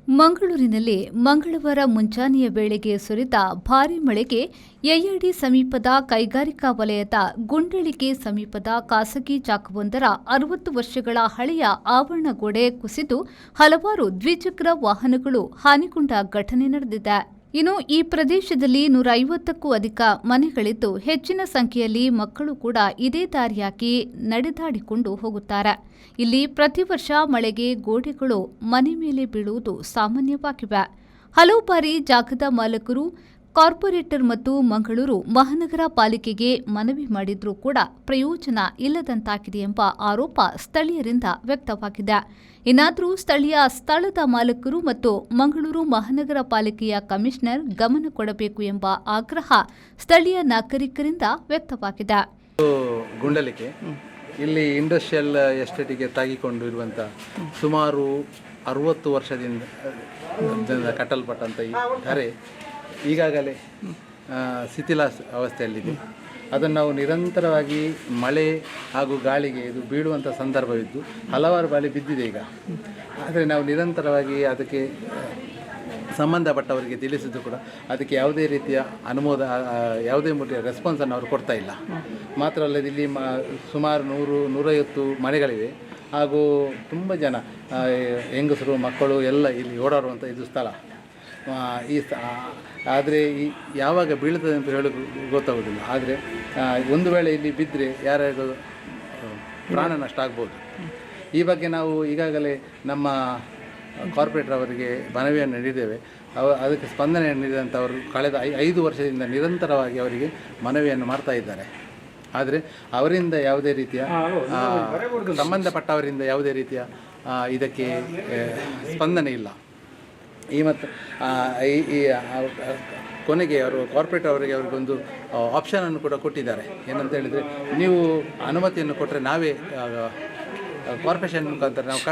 ಮಂಗಳೂರಿನಲ್ಲಿ ಮಂಗಳವಾರ ಮುಂಜಾನೆಯ ವೇಳೆಗೆ ಸುರಿದ ಭಾರೀ ಮಳೆಗೆ ಯಯ್ಯಡಿ ಸಮೀಪದ ಕೈಗಾರಿಕಾ ವಲಯದ ಗುಂಡಳಿಗೆ ಸಮೀಪದ ಖಾಸಗಿ ಜಾಗವೊಂದರ 60 ವರ್ಷಗಳ ಹಳೆಯ ಆವರಣ ಗೋಡೆ ಕುಸಿದು ಹಲವಾರು ದ್ವಿಚಕ್ರ ವಾಹನಗಳು ಹಾನಿಗೊಂಡ ಘಟನೆ ನಡೆದಿದೆ. ಇನ್ನು ಈ ಪ್ರದೇಶದಲ್ಲಿ 150ಕ್ಕೂ ಅಧಿಕ ಮನೆಗಳಿದ್ದು ಹೆಚ್ಚಿನ ಸಂಖ್ಯೆಯಲ್ಲಿ ಮಕ್ಕಳು ಕೂಡ ಇದೇ ದಾರಿಯಾಗಿ ನಡೆದಾಡಿಕೊಂಡು ಹೋಗುತ್ತಾರೆ. ಇಲ್ಲಿ ಪ್ರತಿ ವರ್ಷ ಮಳೆಗೆ ಗೋಡೆಗಳು ಮನೆ ಮೇಲೆ ಬೀಳುವುದು ಸಾಮಾನ್ಯವಾಗಿವೆ. ಹಲವು ಬಾರಿ ಜಾಗದ ಮಾಲಕರು, ಕಾರ್ಪೊರೇಟರ್ ಮತ್ತು ಮಂಗಳೂರು ಮಹಾನಗರ ಪಾಲಿಕೆಗೆ ಮನವಿ ಮಾಡಿದ್ರೂ ಕೂಡ ಪ್ರಯೋಜನ ಇಲ್ಲದಂತಾಗಿದೆ ಎಂಬ ಆರೋಪ ಸ್ಥಳೀಯರಿಂದ ವ್ಯಕ್ತವಾಗಿದೆ. ಇನ್ನಾದರೂ ಸ್ಥಳದ ಮಾಲಕರು ಮತ್ತು ಮಂಗಳೂರು ಮಹಾನಗರ ಪಾಲಿಕೆಯ ಕಮಿಷನರ್ ಗಮನ ಕೊಡಬೇಕು ಎಂಬ ಆಗ್ರಹ ಸ್ಥಳೀಯ ನಾಗರಿಕರಿಂದ ವ್ಯಕ್ತವಾಗಿದೆ. ಗುಂಡಲಿಕೆ ಇಲ್ಲಿ ಇಂಡಸ್ಟ್ರಿಯಲ್ ಎಸ್ಟೇಟಿಗೆ ತಾಗಿಕೊಂಡಿರುವಂಥ ಸುಮಾರು 60 ವರ್ಷದಿಂದ ಕಟ್ಟಲ್ಪಟ್ಟಂಥ ಈ ಧರೆ ಈಗಾಗಲೇ ಶಿಥಿಲಾಸ್ ಅವಸ್ಥೆಯಲ್ಲಿದೆ. ಅದನ್ನು ನಾವು ನಿರಂತರವಾಗಿ ಮಳೆ ಹಾಗೂ ಗಾಳಿಗೆ ಇದು ಬೀಳುವಂಥ ಸಂದರ್ಭವಿದ್ದು ಹಲವಾರು ಬಾರಿ ಬಿದ್ದಿದೆ ಈಗ. ಆದರೆ ನಾವು ನಿರಂತರವಾಗಿ ಅದಕ್ಕೆ ಸಂಬಂಧಪಟ್ಟವರಿಗೆ ತಿಳಿಸಿದ್ದು ಕೂಡ ಅದಕ್ಕೆ ಯಾವುದೇ ರೀತಿಯ ಯಾವುದೇ ರೀತಿಯ ರೆಸ್ಪಾನ್ಸನ್ನು ಅವರು ಕೊಡ್ತಾ ಇಲ್ಲ. ಮಾತ್ರ ಅಲ್ಲದೆ ಇಲ್ಲಿ ಸುಮಾರು 100-150 ಮನೆಗಳಿವೆ ಹಾಗೂ ತುಂಬ ಜನ ಹೆಂಗಸರು ಮಕ್ಕಳು ಎಲ್ಲ ಇಲ್ಲಿ ಓಡಾಡುವಂಥ ಇದು ಸ್ಥಳ. ಆದರೆ ಯಾವಾಗ ಬೀಳ್ತದೆ ಅಂತ ಹೇಳೋದು ಗೊತ್ತಾಗೋದಿಲ್ಲ. ಆದರೆ ಒಂದು ವೇಳೆ ಇಲ್ಲಿ ಬಿದ್ದರೆ ಯಾರಿಗೂ ಪ್ರಾಣ ನಷ್ಟ ಆಗ್ಬೋದು. ಈ ಬಗ್ಗೆ ನಾವು ಈಗಾಗಲೇ ನಮ್ಮ ಕಾರ್ಪೊರೇಟರ್ ಅವರಿಗೆ ಮನವಿಯನ್ನು ನೀಡಿದ್ದೇವೆ. ಅದಕ್ಕೆ ಸ್ಪಂದನೆ ನೀಡಿದಂಥವರು ಕಳೆದ 5 ವರ್ಷದಿಂದ ನಿರಂತರವಾಗಿ ಅವರಿಗೆ ಮನವಿಯನ್ನು ಮಾಡ್ತಾ ಇದ್ದಾರೆ. ಆದರೆ ಅವರಿಂದ ಯಾವುದೇ ರೀತಿಯ ಸಂಬಂಧಪಟ್ಟವರಿಂದ ಯಾವುದೇ ರೀತಿಯ ಇದಕ್ಕೆ ಸ್ಪಂದನೆ ಇಲ್ಲ. ಕೊನೆಗೆ ಅವರು ಕಾರ್ಪೊರೇಟ್ ಅವರಿಗೊಂದು ಆಪ್ಷನನ್ನು ಕೂಡ ಕೊಟ್ಟಿದ್ದಾರೆ. ಏನಂತ ಹೇಳಿದರೆ, ನೀವು ಅನುಮತಿಯನ್ನು ಕೊಟ್ಟರೆ ನಾವೇ ಕಾರ್ಪೊರೇಷನ್ ಮುಖಾಂತರ ನಾವು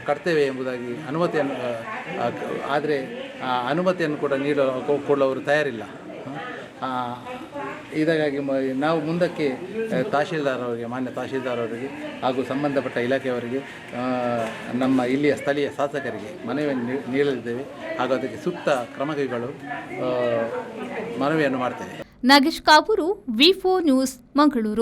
ಕಟ್ತೇವೆ ಎಂಬುದಾಗಿ ಅನುಮತಿಯನ್ನು, ಆದರೆ ಅನುಮತಿಯನ್ನು ಕೂಡ ಕೊಡಲು ತಯಾರಿಲ್ಲ. ಇದಕ್ಕಾಗಿ ನಾವು ಮುಂದಕ್ಕೆ ಮಾನ್ಯ ತಹಶೀಲ್ದಾರ್ ಅವರಿಗೆ ಹಾಗೂ ಸಂಬಂಧಪಟ್ಟ ಇಲಾಖೆಯವರಿಗೆ, ನಮ್ಮ ಇಲ್ಲಿಯ ಸ್ಥಳೀಯ ಶಾಸಕರಿಗೆ ಮನವಿಯನ್ನು ನೀಡಲಿದ್ದೇವೆ ಹಾಗೂ ಅದಕ್ಕೆ ಸೂಕ್ತ ಕ್ರಮಗಳು ಮನವಿಯನ್ನು ಮಾಡ್ತೇವೆ. ನಾಗೇಶ್ ಕಾಬೂರು, ವಿ4 ನ್ಯೂಸ್, ಮಂಗಳೂರು.